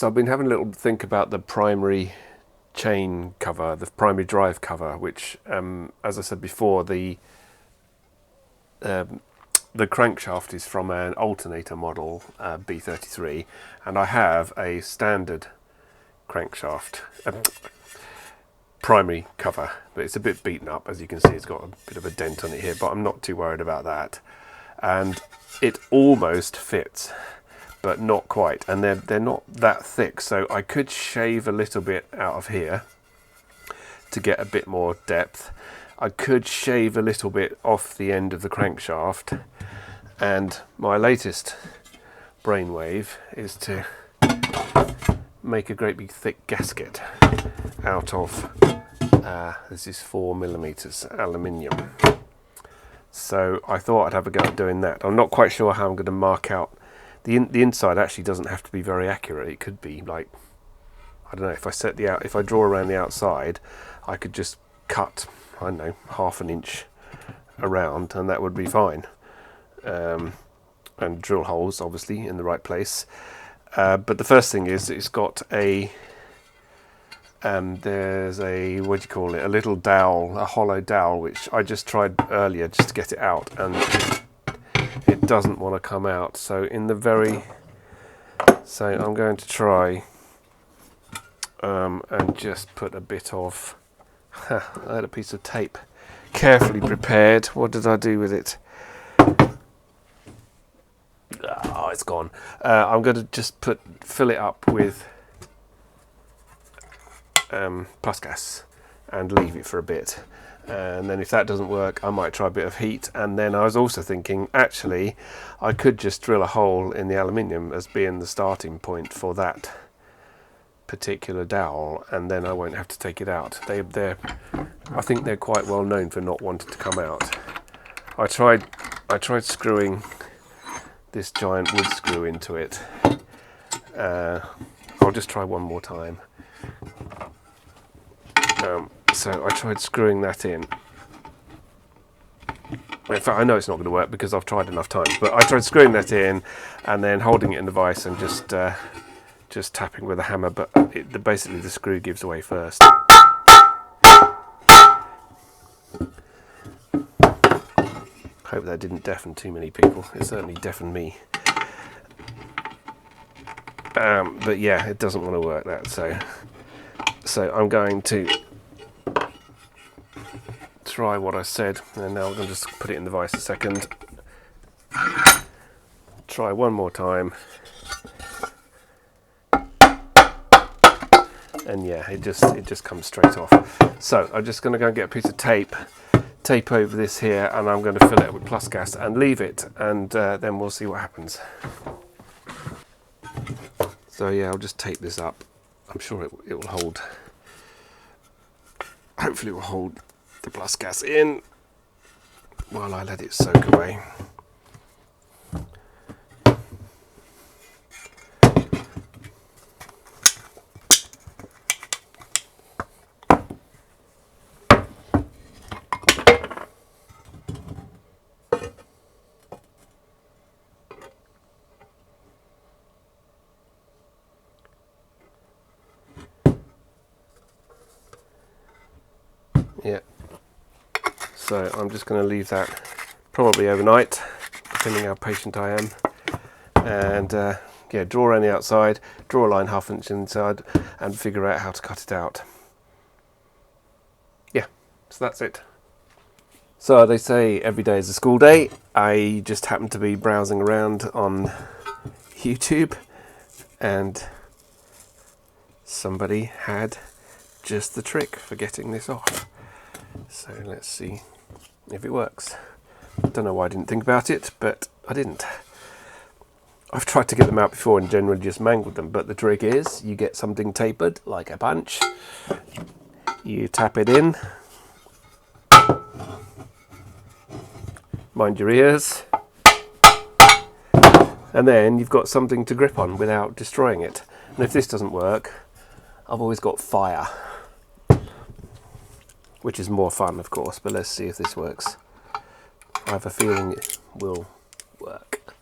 So I've been having a little think about the primary chain cover, the primary drive cover, which, as I said before, the crankshaft is from an alternator model, B33, and I have a standard crankshaft primary cover, but it's a bit beaten up. As you can see, it's got a bit of a dent on it here, but I'm not too worried about that. And it almost fits, but not quite, and they're not that thick, so I could shave a little bit out of here to get a bit more depth. I could shave a little bit off the end of the crankshaft, and my latest brainwave is to make a great big thick gasket out of this is 4mm aluminium. So I thought I'd have a go at doing that. I'm not quite sure how I'm going to mark out the inside. Actually doesn't have to be very accurate. It could be like, I don't know, if I draw around the outside, I could just cut, I don't know, 1/2 inch around, and that would be fine. And drill holes obviously in the right place. But the first thing is it's got a there's a, what do you call it, a little dowel, a hollow dowel, which I just tried earlier just to get it out, and it doesn't want to come out. So I'm going to try and just put a bit of I had a piece of tape carefully prepared. What did I do with it? Oh, it's gone. I'm going to just fill it up with plus gas and leave it for a bit, and then if that doesn't work, I might try a bit of heat. And then I was also thinking, actually, I could just drill a hole in the aluminium as being the starting point for that particular dowel, and then I won't have to take it out. I think they're quite well known for not wanting to come out. I tried screwing this giant wood screw into it. I'll just try one more time. So I tried screwing that in. In fact, I know it's not going to work because I've tried enough times, but I tried screwing that in and then holding it in the vise and just tapping with a hammer, but basically the screw gives away first. Hope that didn't deafen too many people. It certainly deafened me. But yeah, it doesn't want to work that, so I'm going to try what I said, and now I'm going to just put it in the vise a second. Try one more time, and yeah, it just comes straight off. So I'm just going to go and get a piece of tape over this here, and I'm going to fill it with plus gas and leave it, and then we'll see what happens. So yeah, I'll just tape this up. I'm sure it will hold. Hopefully it will hold the plus gas in while I let it soak away. Yeah, so I'm just going to leave that probably overnight, depending how patient I am, and yeah, draw around the outside, draw a line 1/2 inch inside, and figure out how to cut it out. Yeah, so that's it. So they say every day is a school day. I just happened to be browsing around on YouTube, and somebody had just the trick for getting this off. So let's see if it works. I don't know why I didn't think about it, but I didn't. I've tried to get them out before and generally just mangled them, but the trick is you get something tapered like a punch, you tap it in, mind your ears, and then you've got something to grip on without destroying it. And if this doesn't work, I've always got fire, which is more fun, of course, but let's see if this works. I have a feeling it will work.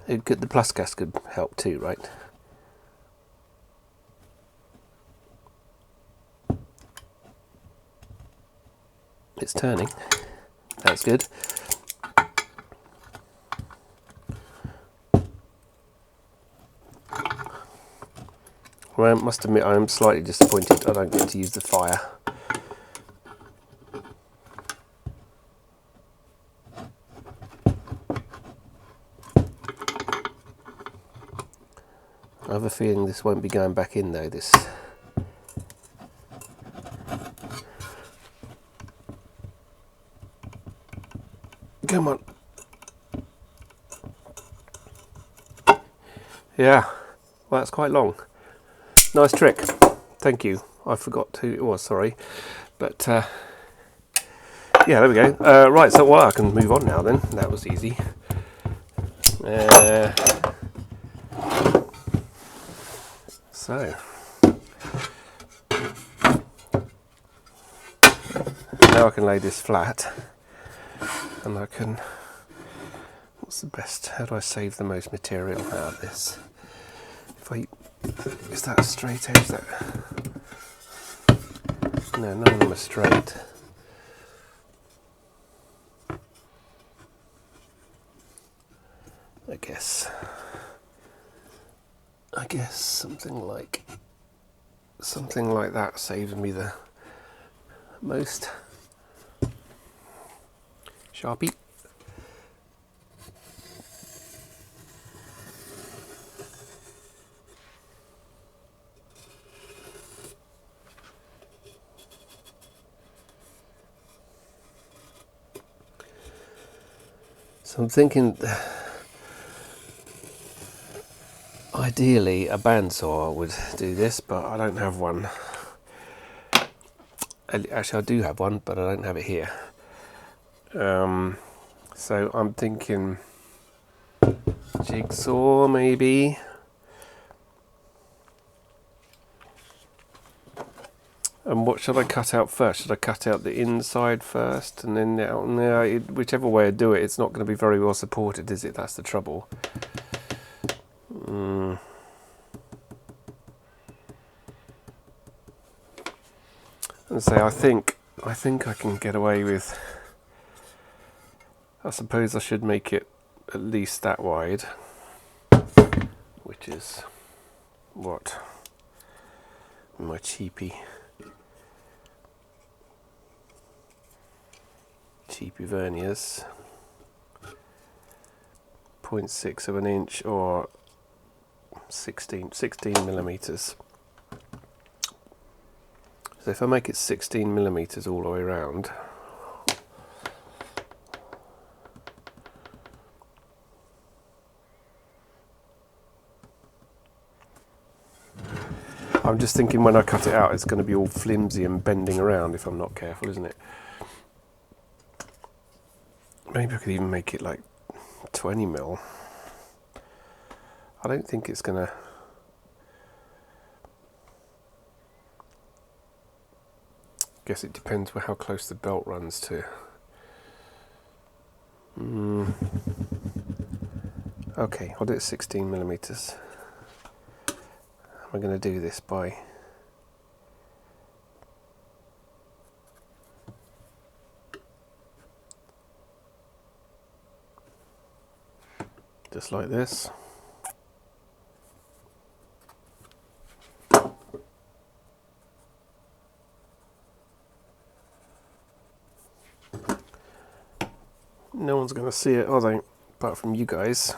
The plus gas could help too, right? It's turning. That's good. Well, I must admit I am slightly disappointed I don't get to use the fire. I have a feeling this won't be going back in though, this. Come on. Yeah, well that's quite long. Nice trick. Thank you. I forgot who it was, sorry. But yeah, there we go. Right, so well, I can move on now then. That was easy. So now I can lay this flat and I can, what's the best, how do I save the most material out of this? If I, is that a straight edge? That, no, none of them are straight. I guess something like that saves me the most. Sharpie. So I'm thinking, ideally a bandsaw would do this, but I don't have one. Actually I do have one, but I don't have it here. So I'm thinking jigsaw maybe. And what should I cut out first? Should I cut out the inside first and then out? No, whichever way I do it, it's not going to be very well supported, is it? That's the trouble. And say I think I can get away with. I suppose I should make it at least that wide, which is what my cheapy verniers, 0.6 of an inch or 16 millimeters. So if I make it 16 millimeters all the way around, I'm just thinking when I cut it out it's going to be all flimsy and bending around if I'm not careful, isn't it? Maybe I could even make it like 20 mil. I don't think it's going to. Guess it depends how close the belt runs to. Okay, I'll do it 16 millimeters. I'm going to do this by just like this. No one's going to see it, are they? Apart from you guys.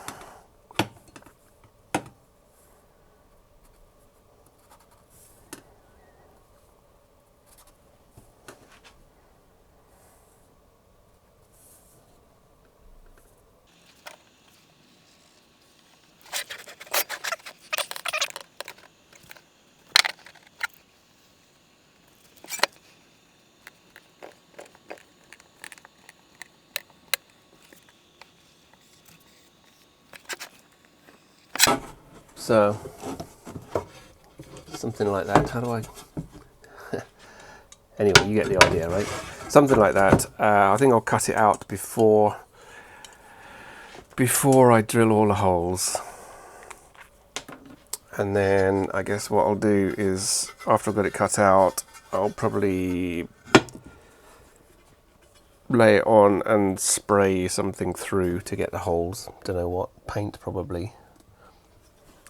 So, something like that. How do I... Anyway, you get the idea, right? Something like that. I think I'll cut it out before before I drill all the holes. And then I guess what I'll do is, after I've got it cut out, I'll probably lay it on and spray something through to get the holes. Don't know what, paint probably.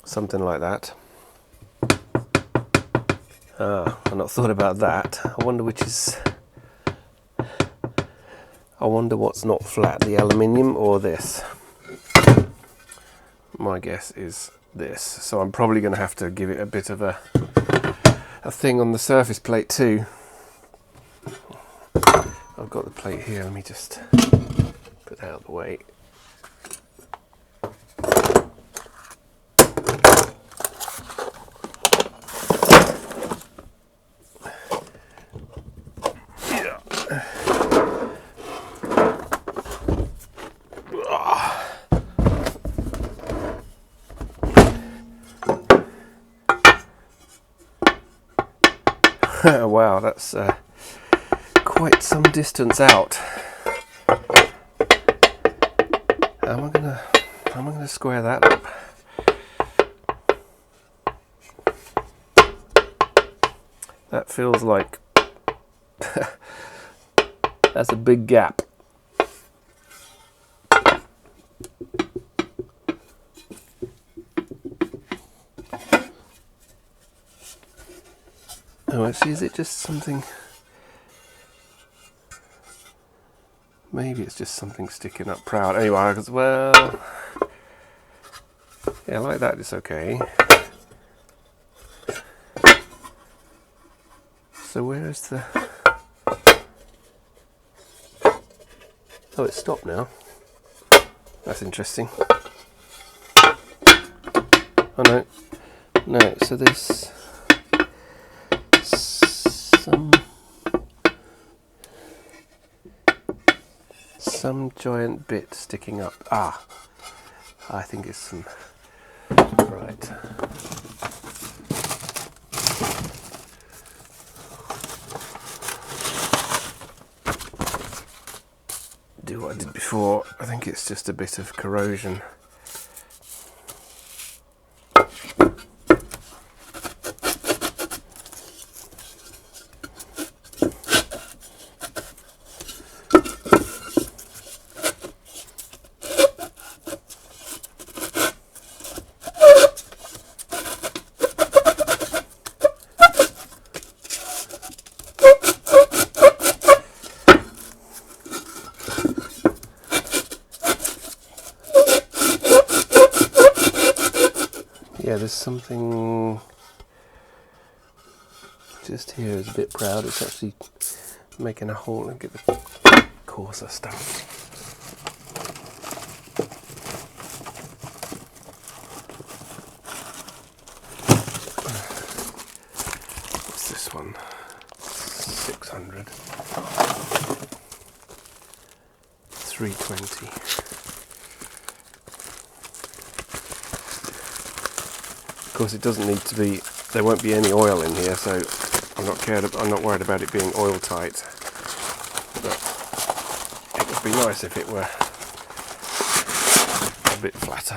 Something like that. I've not thought about that. I wonder which is... I wonder what's not flat, the aluminium or this. My guess is this. So I'm probably going to have to give it a bit of a thing on the surface plate too. I've got the plate here, let me just put that out of the way. Wow, that's quite some distance out. How am I gonna square that up? That feels like that's a big gap. Oh, actually, is it just something? Maybe it's just something sticking up proud. Anyway, well, yeah, like that, it's okay. So where's the... Oh, it's stopped now. That's interesting. Oh no, no. So there's some giant bit sticking up. Ah, I think it's some... Right. Do what I did before. I think it's just a bit of corrosion. Yeah, there's something just here is a bit proud. It's actually making a hole and get the coarser stuff. What's this one? 600. 320. Of course, it doesn't need to be. There won't be any oil in here, so I'm not worried about it being oil tight. But it would be nice if it were a bit flatter.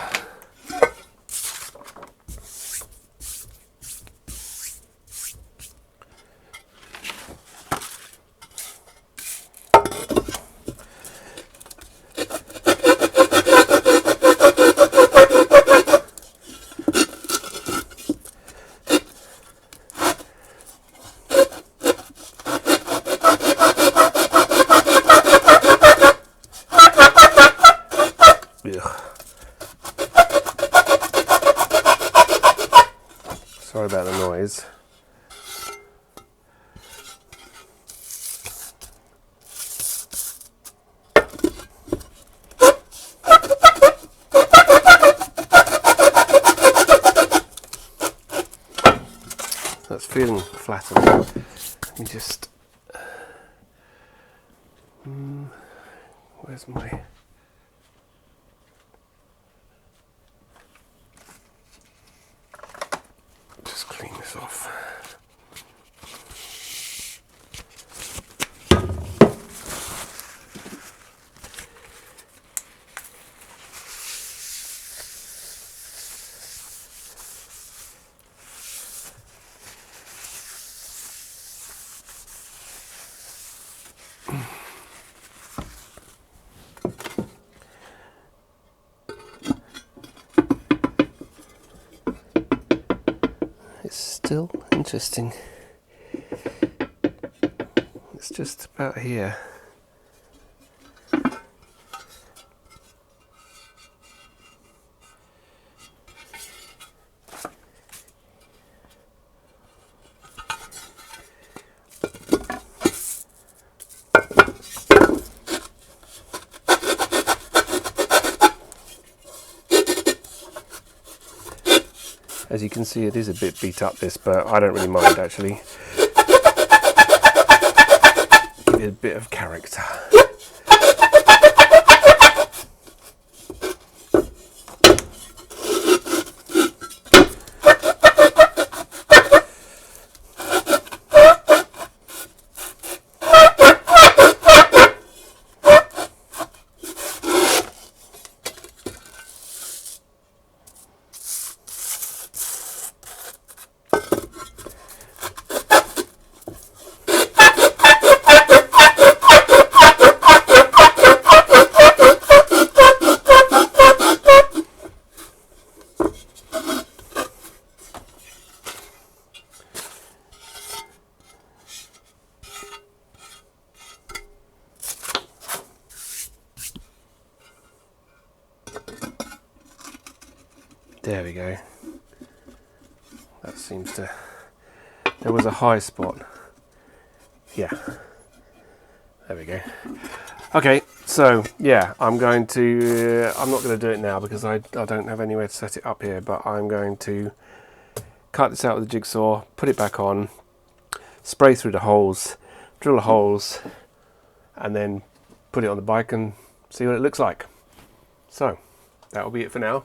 Sorry about the noise. That's feeling flatter. Let me just... where's my... Just clean this off. still. Interesting. It's just about here. As you can see, it is a bit beat up, this, but I don't really mind actually. Give it a bit of character. There we go. That seems to... There was a high spot. Yeah. There we go. Okay, so yeah, I'm going to... I'm not going to do it now because I don't have anywhere to set it up here, but I'm going to cut this out with the jigsaw, put it back on, spray through the holes, drill the holes, and then put it on the bike and see what it looks like. So, that will be it for now.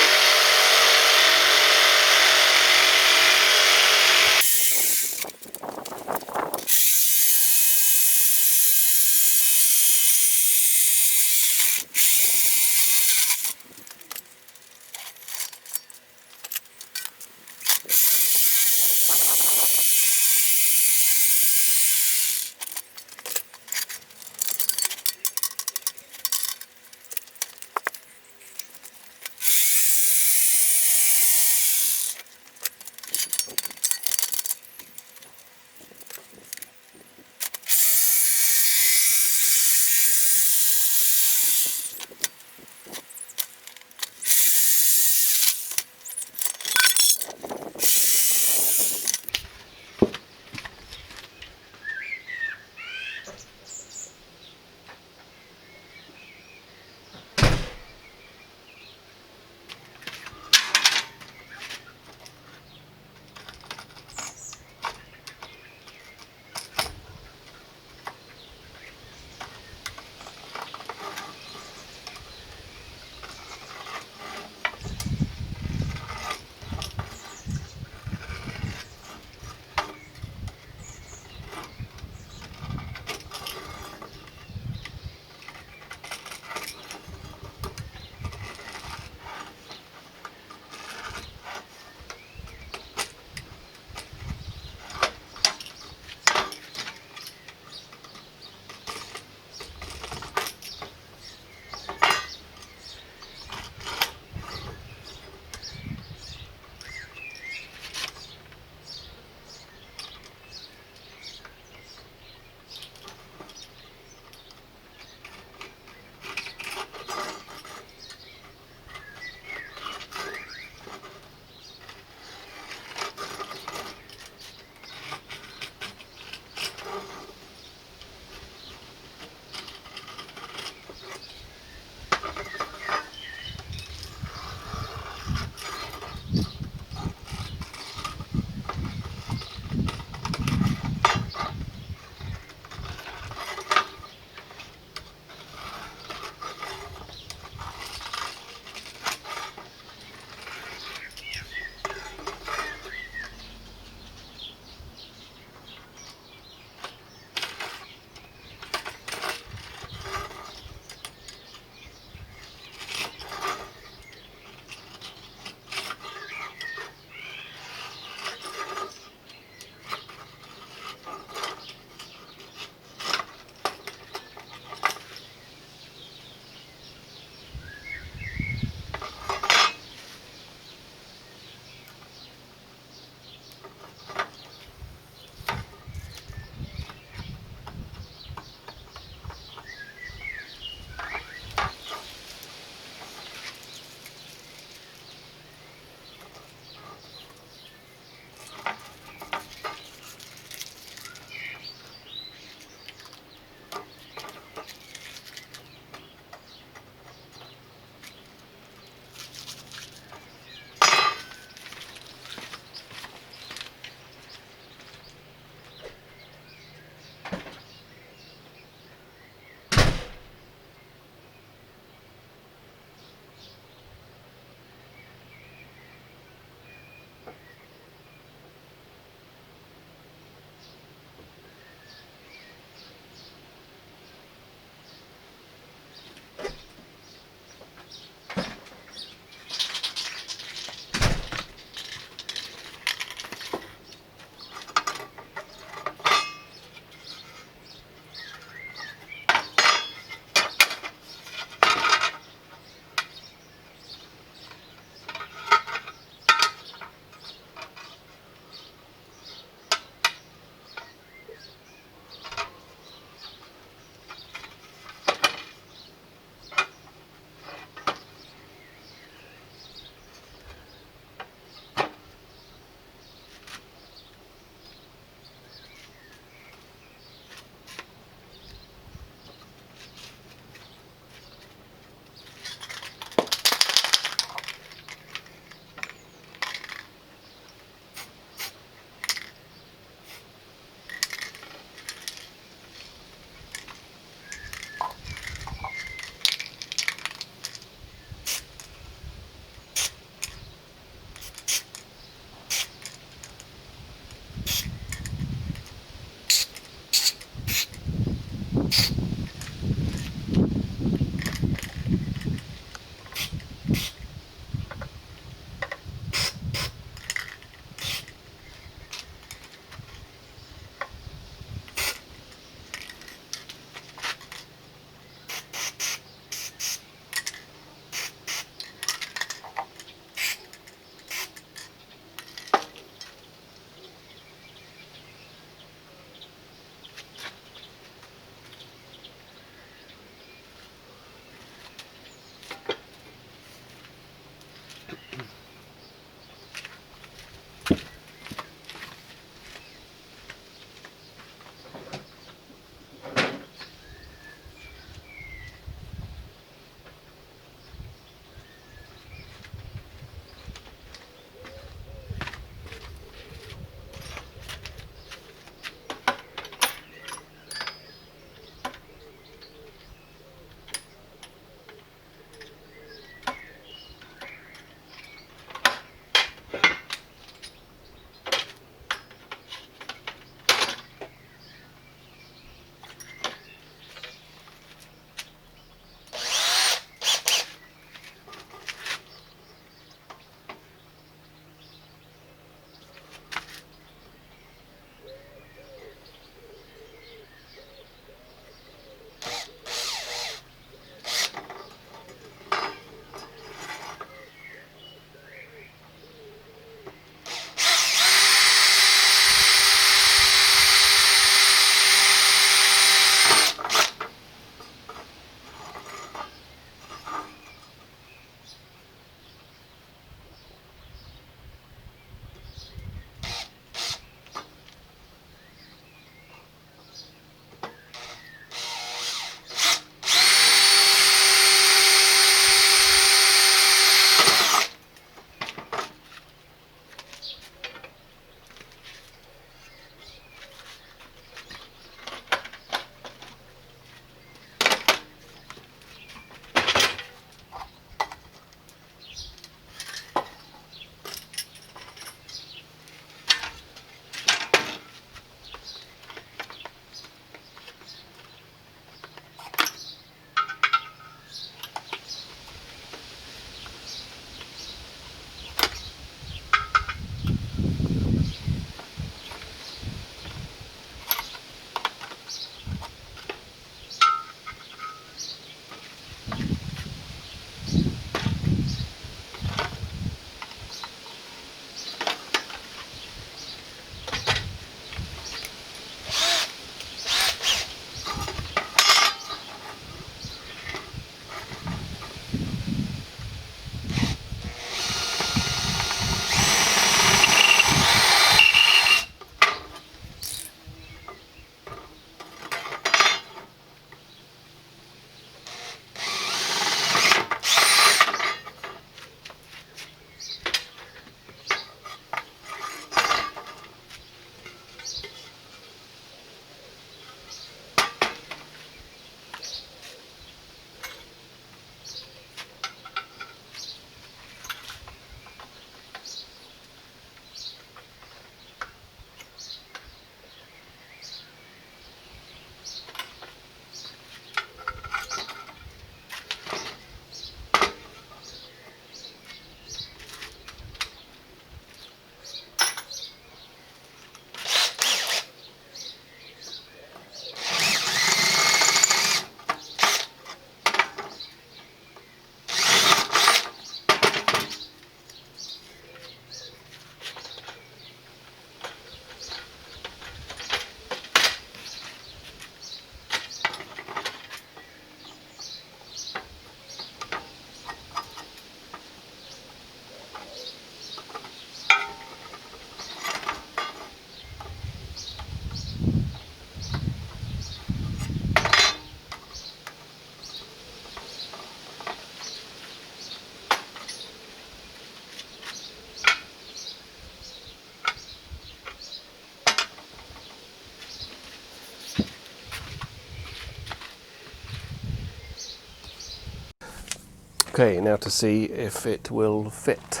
Okay, now to see if it will fit.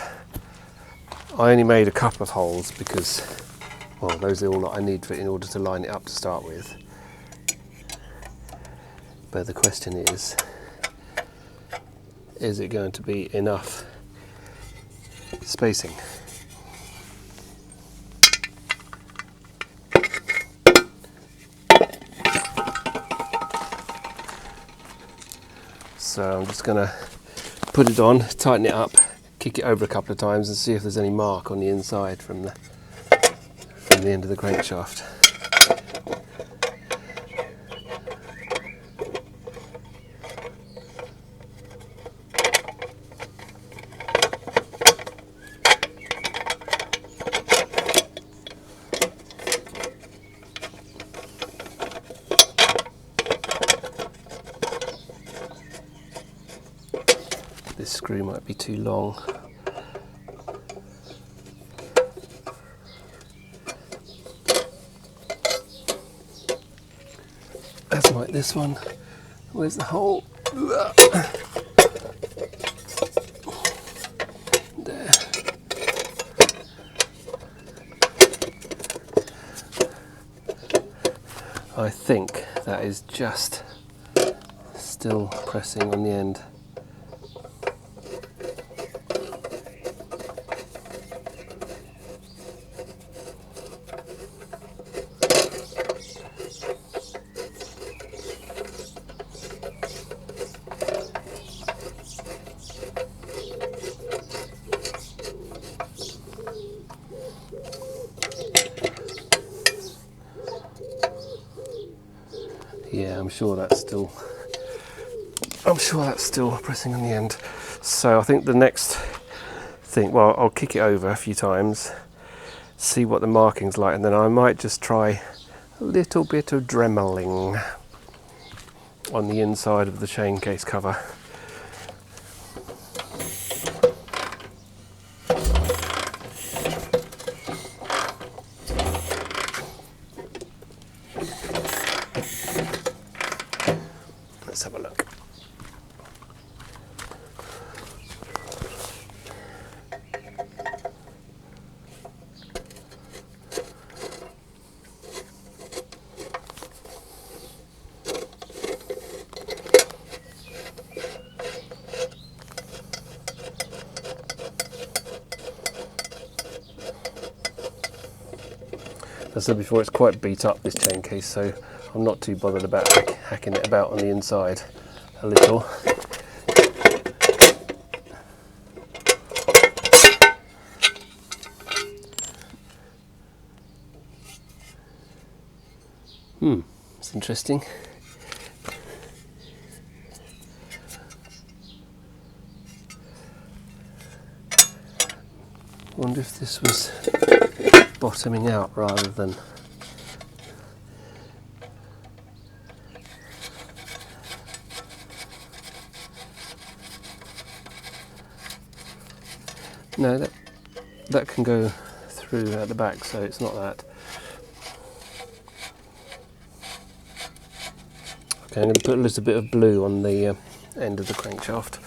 I only made a couple of holes because, well, those are all that I need for in order to line it up to start with. But the question is it going to be enough spacing? So I'm just going to put it on, tighten it up, kick it over a couple of times and see if there's any mark on the inside from the end of the crankshaft. This screw might be too long. That's like this one. Where's the hole? There. I think that is just still pressing on the end. Yeah, I'm sure that's still pressing on the end. So I think the next thing, well, I'll kick it over a few times, see what the marking's like, and then I might just try a little bit of dremeling on the inside of the chain case cover. Let's have a look. As I said before, it's quite beat up, this chain case, so I'm not too bothered about hacking it about on the inside a little. It's interesting. Wonder if this was bottoming out rather than no, that can go through at the back, so it's not that. Okay, I'm going to put a little bit of blue on the end of the crankshaft.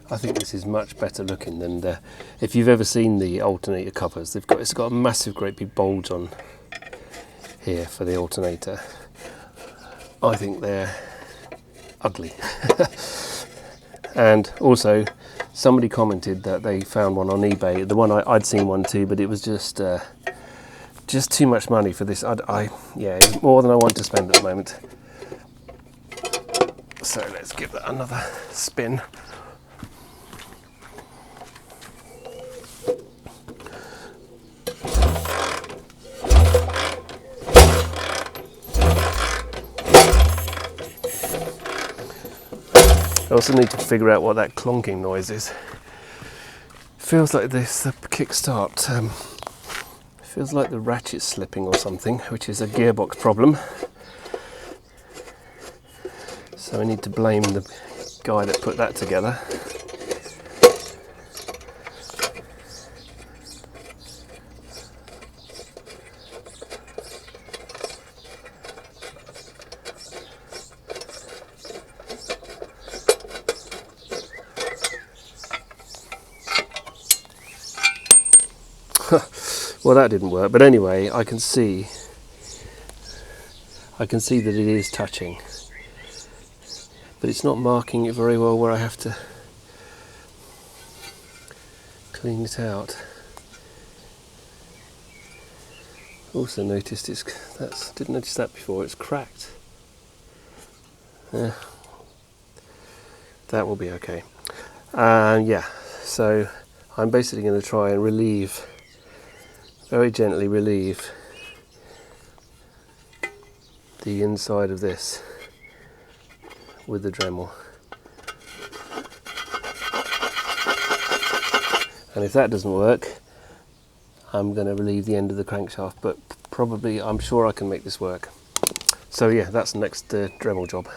I think this is much better looking than if you've ever seen the alternator covers. It's got a massive, great big bulge on here for the alternator. I think they're ugly. And also, somebody commented that they found one on eBay. The one I'd seen one too, but it was just too much money for this. Yeah, it's more than I want to spend at the moment. So let's give that another spin. I also need to figure out what that clonking noise is. Feels like the kickstart. Feels like the ratchet's slipping or something, which is a gearbox problem. So I need to blame the guy that put that together. Well, that didn't work, but anyway, I can see that it is touching, but it's not marking it very well where I have to clean it out. Also noticed didn't notice that before, it's cracked. Yeah, that will be okay. Yeah, so I'm basically going to try and very gently relieve the inside of this with the Dremel. And if that doesn't work, I'm going to relieve the end of the crankshaft, but probably, I'm sure I can make this work. So yeah, that's the next Dremel job.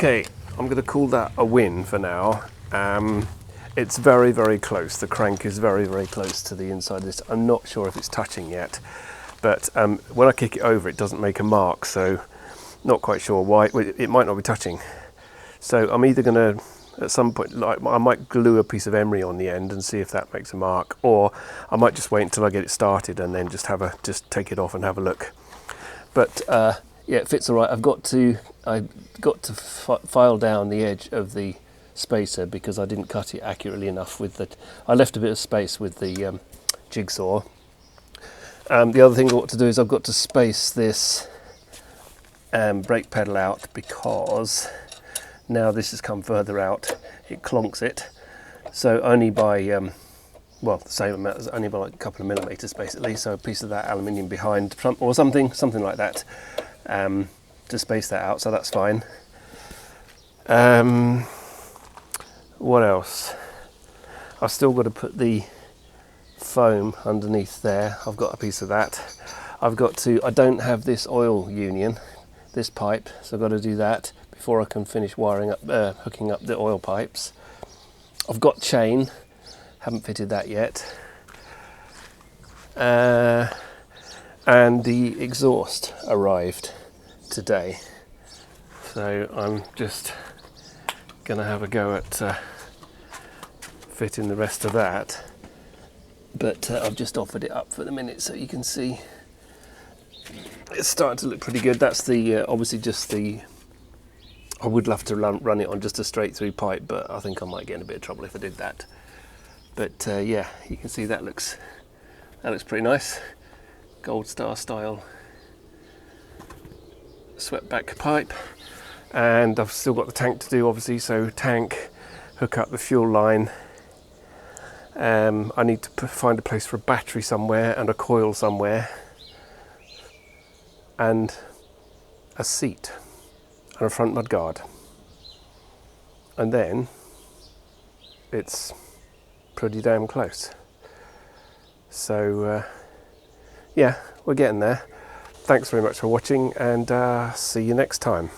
Okay, I'm going to call that a win for now. It's very, very close. The crank is very, very close to the inside of this. I'm not sure if it's touching yet, but when I kick it over, it doesn't make a mark, so not quite sure why. It might not be touching. So I'm either going to, at some point, like, I might glue a piece of emery on the end and see if that makes a mark, or I might just wait until I get it started and then just take it off and have a look. But yeah, it fits all right. I got to file down the edge of the spacer because I didn't cut it accurately enough with the. I left a bit of space with the jigsaw. The other thing I've got to do is I've got to space this brake pedal out, because now this has come further out, it clonks it. So only by well, the same amount, as only by like a couple of millimeters basically. So a piece of that aluminium behind, or something like that, to space that out. So that's fine. What else? I've still got to put the foam underneath there. I've got a piece of that. I don't have this oil union, this pipe, so I've got to do that before I can finish wiring up, hooking up the oil pipes. I've got chain, haven't fitted that yet. And the exhaust arrived today. So I'm just going to have a go at fitting the rest of that. But I've just offered it up for the minute so you can see it's starting to look pretty good. That's the obviously just the. I would love to run it on just a straight through pipe, but I think I might get in a bit of trouble if I did that. But yeah, you can see that looks pretty nice. Gold Star style swept back pipe, and I've still got the tank to do obviously. So tank, hook up the fuel line. I need to find a place for a battery somewhere and a coil somewhere, and a seat and a front mud guard, and then it's pretty damn close. So yeah, we're getting there. Thanks very much for watching, and see you next time.